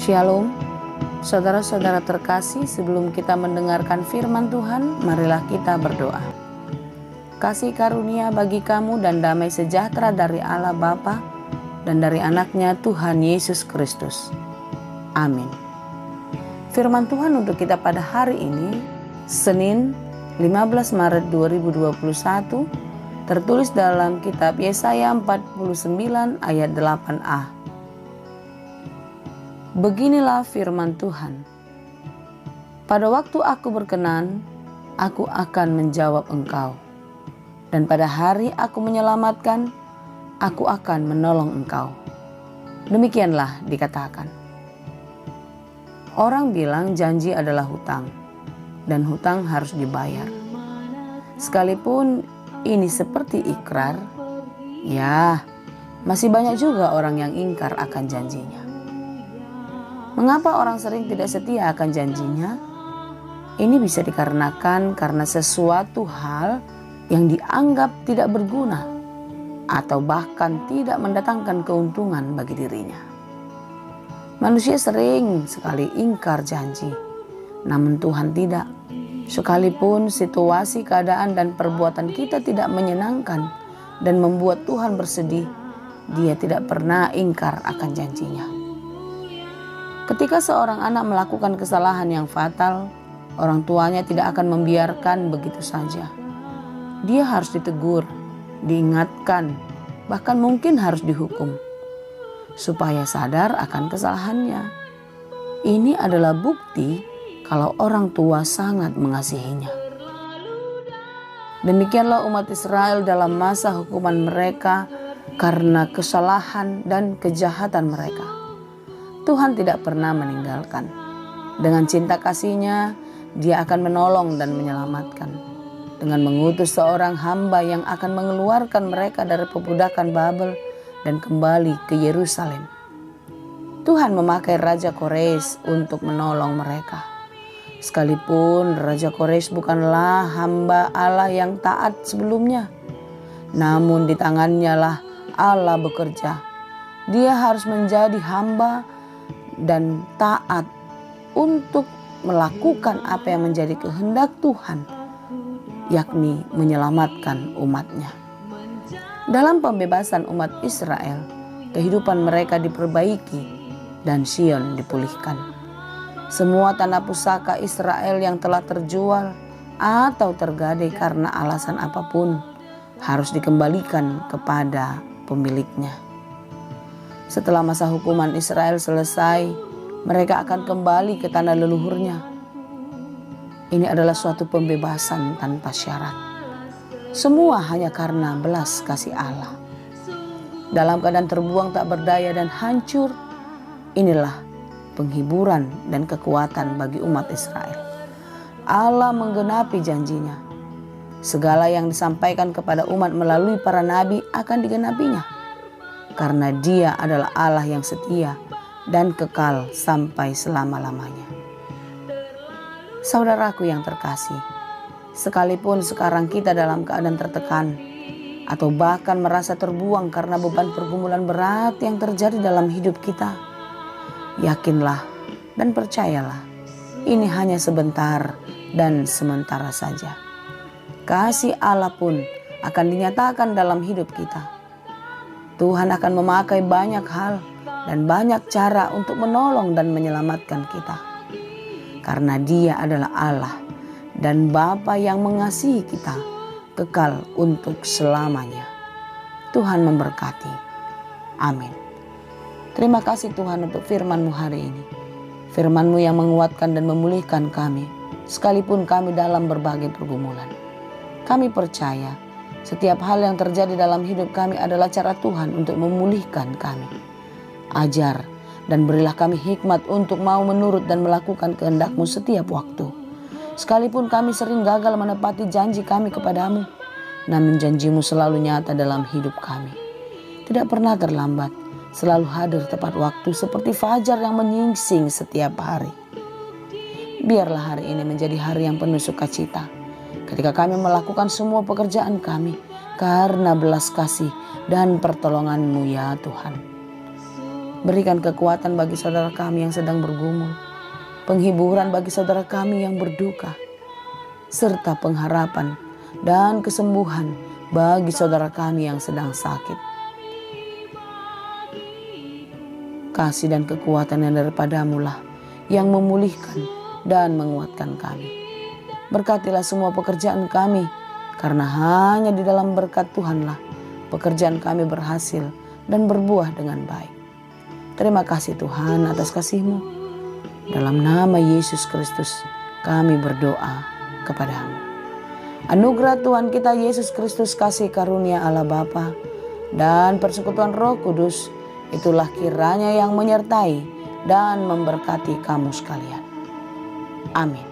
Shalom, saudara-saudara terkasih, sebelum kita mendengarkan firman Tuhan, marilah kita berdoa. Kasih karunia bagi kamu dan damai sejahtera dari Allah Bapa dan dari anaknya Tuhan Yesus Kristus. Amin. Firman Tuhan untuk kita pada hari ini, Senin 15 Maret 2021, tertulis dalam kitab Yesaya 49 ayat 8a. Beginilah firman Tuhan. Pada waktu aku berkenan, aku akan menjawab engkau. Dan pada hari aku menyelamatkan, aku akan menolong engkau. Demikianlah dikatakan. Orang bilang janji adalah hutang, dan hutang harus dibayar. Sekalipun ini seperti ikrar, ya masih banyak juga orang yang ingkar akan janjinya. Mengapa orang sering tidak setia akan janjinya? Ini bisa dikarenakan karena sesuatu hal yang dianggap tidak berguna atau bahkan tidak mendatangkan keuntungan bagi dirinya. Manusia sering sekali ingkar janji, namun Tuhan tidak. Sekalipun situasi, keadaan, dan perbuatan kita tidak menyenangkan dan membuat Tuhan bersedih, Dia tidak pernah ingkar akan janjinya. Ketika seorang anak melakukan kesalahan yang fatal, orang tuanya tidak akan membiarkan begitu saja. Dia harus ditegur, diingatkan, bahkan mungkin harus dihukum, supaya sadar akan kesalahannya. Ini adalah bukti kalau orang tua sangat mengasihinya. Demikianlah umat Israel dalam masa hukuman mereka karena kesalahan dan kejahatan mereka. Tuhan tidak pernah meninggalkan. Dengan cinta kasih-Nya, Dia akan menolong dan menyelamatkan. Dengan mengutus seorang hamba yang akan mengeluarkan mereka dari perbudakan Babel dan kembali ke Yerusalem. Tuhan memakai Raja Kores untuk menolong mereka. Sekalipun Raja Kores bukanlah hamba Allah yang taat sebelumnya, namun di tangannya lah Allah bekerja. Dia harus menjadi hamba dan taat untuk melakukan apa yang menjadi kehendak Tuhan, yakni menyelamatkan umatnya. Dalam pembebasan umat Israel, kehidupan mereka diperbaiki dan Sion dipulihkan. Semua tanah pusaka Israel yang telah terjual atau tergadai karena alasan apapun harus dikembalikan kepada pemiliknya. Setelah masa hukuman Israel selesai, mereka akan kembali ke tanah leluhurnya. Ini adalah suatu pembebasan tanpa syarat. Semua hanya karena belas kasih Allah. Dalam keadaan terbuang tak berdaya dan hancur, inilah penghiburan dan kekuatan bagi umat Israel. Allah menggenapi janjinya. Segala yang disampaikan kepada umat melalui para nabi akan digenapinya. Karena Dia adalah Allah yang setia dan kekal sampai selama-lamanya. Saudaraku yang terkasih, sekalipun sekarang kita dalam keadaan tertekan atau bahkan merasa terbuang karena beban pergumulan berat yang terjadi dalam hidup kita, yakinlah dan percayalah, ini hanya sebentar dan sementara saja. Kasih Allah pun akan dinyatakan dalam hidup kita. Tuhan akan memakai banyak hal dan banyak cara untuk menolong dan menyelamatkan kita. Karena Dia adalah Allah dan Bapa yang mengasihi kita kekal untuk selamanya. Tuhan memberkati. Amin. Terima kasih Tuhan untuk firman-Mu hari ini. Firman-Mu yang menguatkan dan memulihkan kami, sekalipun kami dalam berbagai pergumulan. Kami percaya setiap hal yang terjadi dalam hidup kami adalah cara Tuhan untuk memulihkan kami. Ajar dan berilah kami hikmat untuk mau menurut dan melakukan kehendak-Mu setiap waktu. Sekalipun kami sering gagal menepati janji kami kepadamu, namun janji-Mu selalu nyata dalam hidup kami. Tidak pernah terlambat, selalu hadir tepat waktu seperti fajar yang menyingsing setiap hari. Biarlah hari ini menjadi hari yang penuh sukacita ketika kami melakukan semua pekerjaan kami karena belas kasih dan pertolongan-Mu ya Tuhan. Berikan kekuatan bagi saudara kami yang sedang bergumul, penghiburan bagi saudara kami yang berduka, serta pengharapan dan kesembuhan bagi saudara kami yang sedang sakit. Kasih dan kekuatan yang daripadamu lah yang memulihkan dan menguatkan kami. Berkatilah semua pekerjaan kami, karena hanya di dalam berkat Tuhanlah pekerjaan kami berhasil dan berbuah dengan baik. Terima kasih Tuhan atas kasih-Mu. Dalam nama Yesus Kristus kami berdoa kepadamu. Anugerah Tuhan kita Yesus Kristus, kasih karunia Allah Bapa dan persekutuan Roh Kudus, itulah kiranya yang menyertai dan memberkati kamu sekalian. Amin.